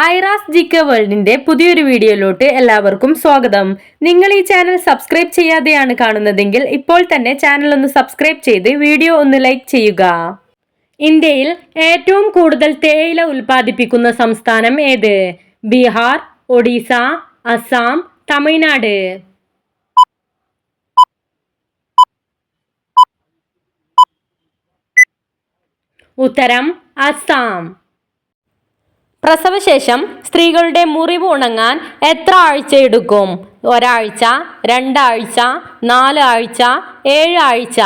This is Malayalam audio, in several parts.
ഐറാസ് ജികെ വേൾഡിന്റെ പുതിയൊരു വീഡിയോയിലോട്ട് എല്ലാവർക്കും സ്വാഗതം. നിങ്ങൾ ഈ ചാനൽ സബ്സ്ക്രൈബ് ചെയ്യാതെയാണ് കാണുന്നതെങ്കിൽ ഇപ്പോൾ തന്നെ ചാനൽ ഒന്ന് സബ്സ്ക്രൈബ് ചെയ്ത് വീഡിയോ ഒന്ന് ലൈക്ക് ചെയ്യുക. ഇന്ത്യയിൽ ഏറ്റവും കൂടുതൽ തേയില ഉൽപ്പാദിപ്പിക്കുന്ന സംസ്ഥാനം ഏത്? ബീഹാർ, ഒഡീസ, അസം, തമിഴ്നാട്. ഉത്തരം അസം. പ്രസവശേഷം സ്ത്രീകളുടെ മുറിവ് ഉണങ്ങാൻ എത്ര ആഴ്ച എടുക്കും? ഒരാഴ്ച, 2 ആഴ്ച, 4 ആഴ്ച, 7 ആഴ്ച.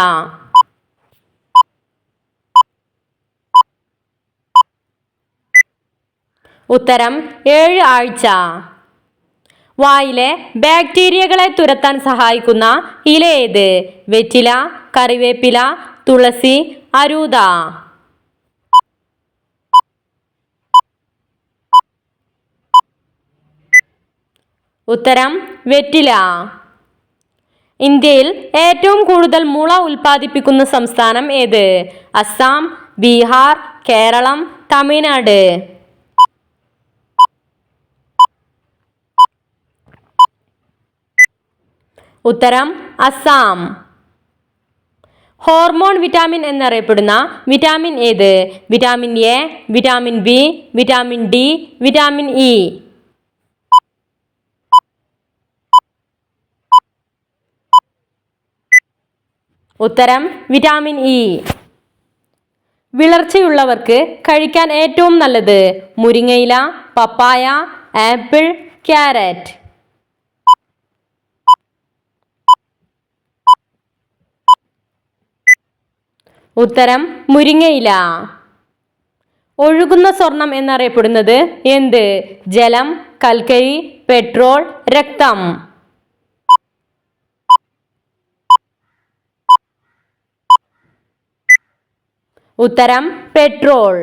ഉത്തരം 7 ആഴ്ച. വായിലെ ബാക്ടീരിയകളെ തുരത്താൻ സഹായിക്കുന്ന ഇല ഏത്? വെറ്റില, കറിവേപ്പില, തുളസി, അരൂത. ഉത്തരം വെറ്റില. ഇന്ത്യയിൽ ഏറ്റവും കൂടുതൽ മുള ഉൽപ്പാദിപ്പിക്കുന്ന സംസ്ഥാനം ഏത്? അസം, ബീഹാർ, കേരളം, തമിഴ്നാട്. ഉത്തരം അസം. ഹോർമോൺ വിറ്റാമിൻ എന്നറിയപ്പെടുന്ന വിറ്റാമിൻ ഏത്? Vitamin A, vitamin B, vitamin D, vitamin E. ഉത്തരം വിറ്റാമിൻ ഇ. വിളർച്ചയുള്ളവർക്ക് കഴിക്കാൻ ഏറ്റവും നല്ലത്? മുരിങ്ങയില, പപ്പായ, ആപ്പിൾ, ക്യാരറ്റ്. ഉത്തരം മുരിങ്ങയില. ഒഴുകുന്ന സ്വർണം എന്നറിയപ്പെടുന്നത് എന്ത്? ജലം, കൽക്കരി, പെട്രോൾ, രക്തം. ഉത്തരം പെട്രോൾ.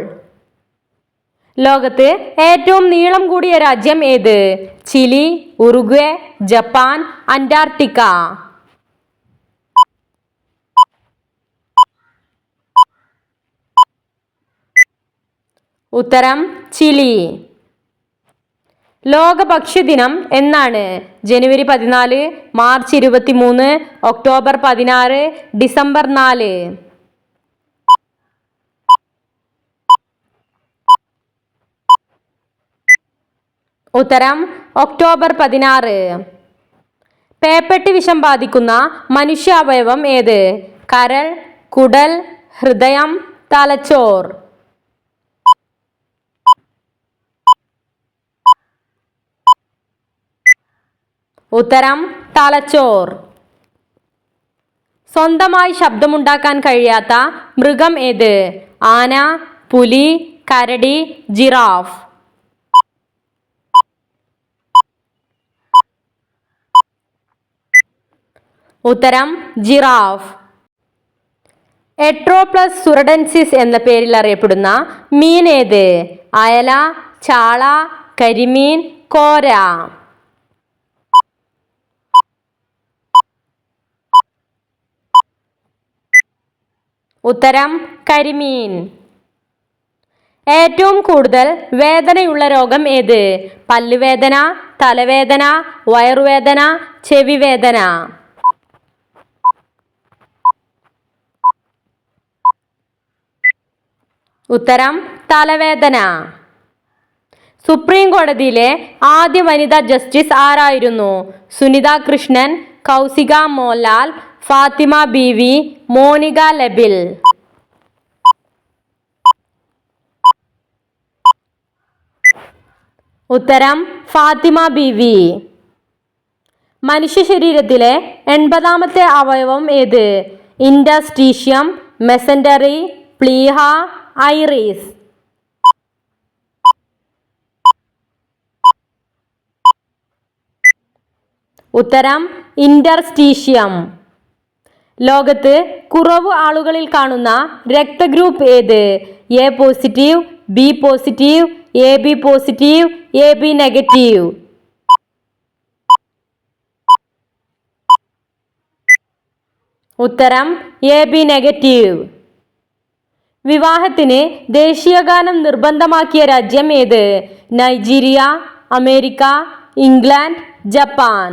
ലോകത്ത് ഏറ്റവും നീളം കൂടിയ രാജ്യം ഏത്? Chile, Uruguay, Japan, Antarctica. ഉത്തരം ചിലി. ലോക ഭക്ഷ്യദിനം എന്നാണ്? ജനുവരി 14, മാർച്ച് 23, ഒക്ടോബർ 16, ഡിസംബർ 4. ഉത്തരം ഒക്ടോബർ 16. പേപ്പട്ടി വിഷം ബാധിക്കുന്ന മനുഷ്യ അവയവം ഏത്? കരൾ, കുടൽ, ഹൃദയം, തലച്ചോർ. ഉത്തരം തലച്ചോർ. സ്വന്തമായി ശബ്ദമുണ്ടാക്കാൻ കഴിയാത്ത മൃഗം ഏത്? ആന, പുലി, കരടി, ജിറാഫ്. ഉത്തരം ജിറാഫ്. എട്രോപ്ലസ് സുറഡൻസിസ് എന്ന പേരിൽ അറിയപ്പെടുന്ന മീൻ ഏത്? അയല, ചാള, കരിമീൻ, കോര. ഉത്തരം കരിമീൻ. ഏറ്റവും കൂടുതൽ വേദനയുള്ള രോഗം ഏത്? പല്ലുവേദന, തലവേദന, വയറുവേദന, ചെവിവേദന. ഉത്തരം തലവേദന. സുപ്രീം കോടതിയിലെ ആദ്യ വനിതാ ജസ്റ്റിസ് ആരായിരുന്നു? സുനിത കൃഷ്ണൻ, കൗസിക മോഹൻലാൽ, ഫാത്തിമ ബീവി, മോണിക ലബിൽ. ഉത്തരം ഫാത്തിമ ബീവി. മനുഷ്യ ശരീരത്തിലെ 80ാമത്തെ അവയവം ഏത്? ഇന്റർസ്റ്റീഷ്യം, മെസെൻറ്ററി, പ്ലീഹ, ഐറിസ്. ഉത്തരം ഇന്റർസ്റ്റീഷ്യം. ലോകത്ത് കുറവ് ആളുകളിൽ കാണുന്ന രക്തഗ്രൂപ്പ് ഏത്? A positive, B positive, A B positive, A B negative. ഉത്തരം എ ബി നെഗറ്റീവ്. വിവാഹത്തിന് ദേശീയഗാനം നിർബന്ധമാക്കിയ രാജ്യം ഏത്? Nigeria, America, England, Japan.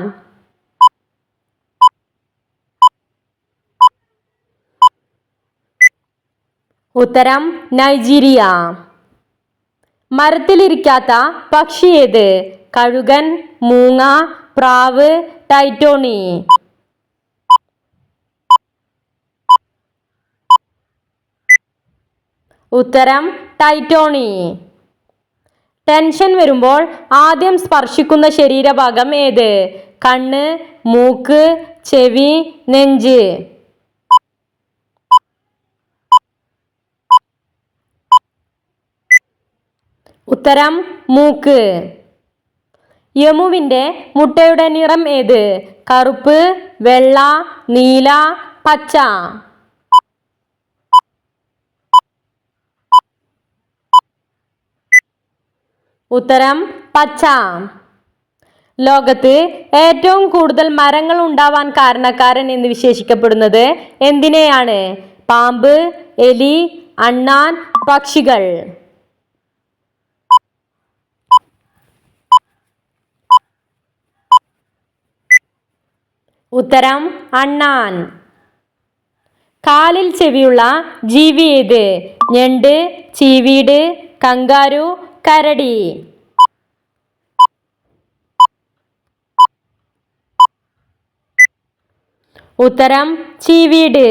ഉത്തരം നൈജീരിയ. മരത്തിലിരിക്കാത്ത പക്ഷി ഏത്? കഴുകൻ, മൂങ്ങ, പ്രാവ്, ടൈറ്റോണി. ഉത്തരം ടൈറ്റോണി. ടെൻഷൻ വരുമ്പോൾ ആദ്യം സ്പർശിക്കുന്ന ശരീരഭാഗം ഏത്? കണ്ണ്, മൂക്ക്, ചെവി, നെഞ്ച്. ഉത്തരം മൂക്ക്. യമുവിന്റെ മുട്ടയുടെ നിറം ഏത്? കറുപ്പ്, വെള്ള, നീല, പച്ച. ഉത്തരം പച്ച. ലോകത്ത് ഏറ്റവും കൂടുതൽ മരങ്ങൾ ഉണ്ടാവാൻ കാരണക്കാരൻ എന്ന് വിശേഷിക്കപ്പെടുന്നത് എന്തിനെയാണ്? പാമ്പ്, എലി, അണ്ണാൻ, പക്ഷികൾ. ഉത്തരം അണ്ണാൻ. കാലിൽ ചെവിയുള്ള ജീവി ഏത്? ഞണ്ട്, ചീവീട്, കങ്കാരു, കരടി. ഉത്തരം ചീവീട്.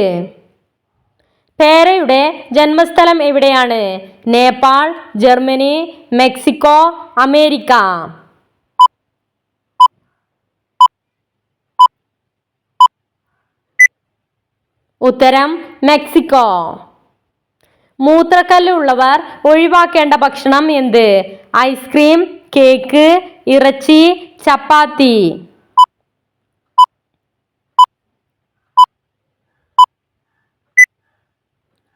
പേരയുടെ ജന്മസ്ഥലം എവിടെയാണ്? Nepal, Germany, Mexico, America. ഉത്തരം മെക്സിക്കോ. മൂത്രക്കല്ല് ഉള്ളവർ ഒഴിവാക്കേണ്ട ഭക്ഷണം എന്ത്? ഐസ്ക്രീം, കേക്ക്, ഇറച്ചി, ചപ്പാത്തി.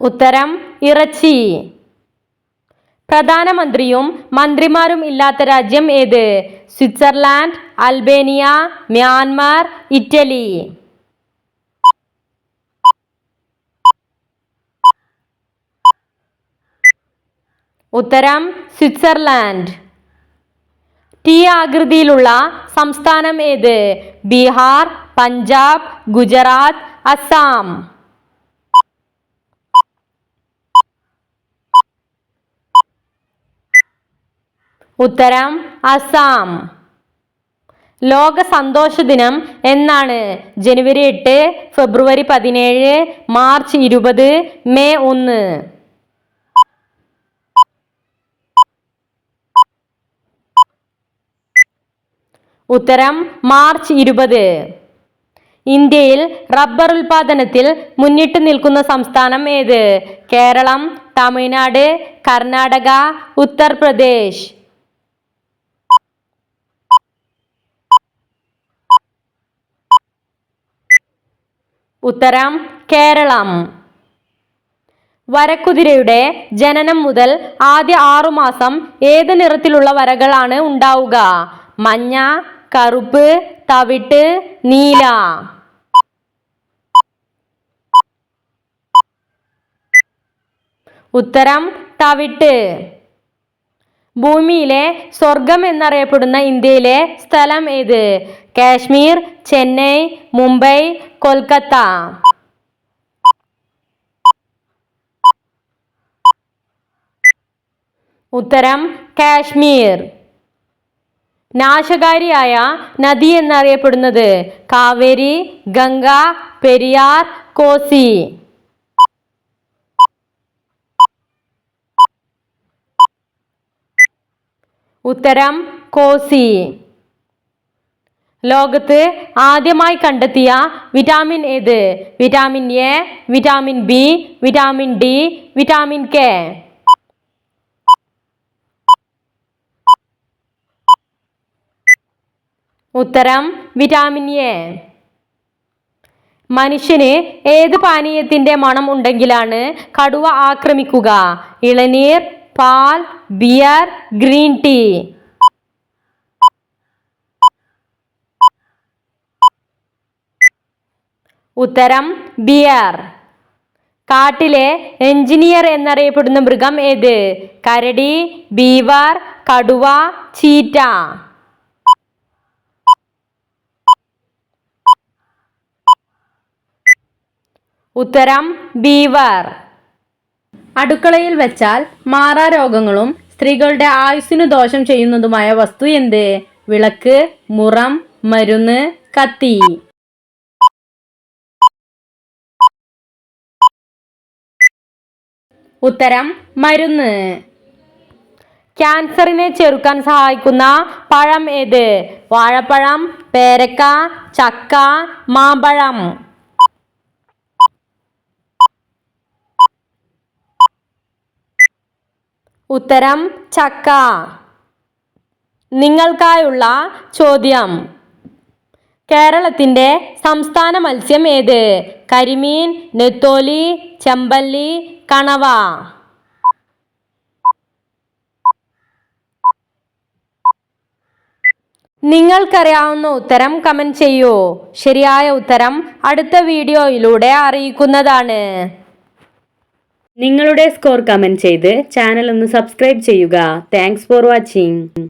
ഉത്തരം ഇറച്ചി. പ്രധാനമന്ത്രിയും മന്ത്രിമാരും ഇല്ലാത്ത രാജ്യം ഏത്? Switzerland, Albania, Myanmar, Italy. ഉത്തരം സ്വിറ്റ്സർലാൻഡ്. ടി ആകൃതിയിലുള്ള സംസ്ഥാനം ഏത്? ബീഹാർ, പഞ്ചാബ്, ഗുജറാത്ത്, അസം. ഉത്തരം അസം. ലോക സന്തോഷ ദിനം എന്നാണ്? ജനുവരി 8, ഫെബ്രുവരി 17, മാർച്ച് 20, മെയ് 1. ഉത്തരം മാർച്ച് 20. ഇന്ത്യയിൽ റബ്ബർ ഉൽപാദനത്തിൽ മുന്നിട്ട് നിൽക്കുന്ന സംസ്ഥാനം ഏത്? കേരളം, തമിഴ്നാട്, കർണാടക, ഉത്തർപ്രദേശ്. ഉത്തരം കേരളം. വരക്കുതിരയുടെ ജനനം മുതൽ ആദ്യ 6 മാസം ഏത് നിറത്തിലുള്ള വരകൾ ആണ് ഉണ്ടാവുക? മഞ്ഞ, കറുപ്പ്, തവിട്ട്, നീല. ഉത്തരം തവിട്ട്. ഭൂമിയിലെ സ്വർഗം എന്നറിയപ്പെടുന്ന ഇന്ത്യയിലെ സ്ഥലം ഏത്? കാശ്മീർ, ചെന്നൈ, മുംബൈ, കൊൽക്കത്ത. ഉത്തരം കാശ്മീർ. നാശകാരിയായ നദി എന്നറിയപ്പെടുന്നത്? കാവേരി, ഗംഗ, പെരിയാർ, കോസി. ഉത്തരം കോസി. ലോകത്ത് ആദ്യമായി കണ്ടെത്തിയ വിറ്റാമിൻ ഏത്? Vitamin A, vitamin B, vitamin D, vitamin K. ഉത്തരം വിറ്റാമിൻ എ. മനുഷ്യന് ഏത് പാനീയത്തിന്റെ മണം ഉണ്ടെങ്കിലാണ് കടുവ ആക്രമിക്കുക? ഇളനീർ, പാൽ, ബിയർ, ഗ്രീൻ ടീ. ഉത്തരം ബിയർ. കാട്ടിലെ എഞ്ചിനീയർ എന്നറിയപ്പെടുന്ന മൃഗം ഏത്? കരടി, ബീവർ, കടുവ, ചീറ്റ. ഉത്തരം ബീവർ. അടുക്കളയിൽ വെച്ചാൽ മാറാരോഗങ്ങളും സ്ത്രീകളുടെ ആയുസ്സിനു ദോഷം ചെയ്യുന്നതുമായ വസ്തു എന്ത്? വിളക്ക്, മുറം, മരുന്ന്, കത്തി. ഉത്തരം മരുന്ന്. ക്യാൻസറിനെ ചെറുക്കാൻ സഹായിക്കുന്ന പഴം ഏത്? വാഴപ്പഴം, പേരക്ക, ചക്ക, മാമ്പഴം. ഉത്തരം ചക്ക. നിങ്ങൾക്കായുള്ള ചോദ്യം: കേരളത്തിന്റെ സംസ്ഥാന മത്സ്യം ഏത്? കരിമീൻ, നെത്തോലി, ചെമ്പല്ലി, കണവ. നിങ്ങൾക്കറിയാവുന്ന ഉത്തരം കമന്റ് ചെയ്യൂ. ശരിയായ ഉത്തരം അടുത്ത വീഡിയോയിലൂടെ അറിയിക്കുന്നതാണ്. നിങ്ങളുടെ സ്കോർ കമന്റ് ചെയ്ത് ചാനൽ ഒന്ന് സബ്സ്ക്രൈബ് ചെയ്യുക. Thanks for watching.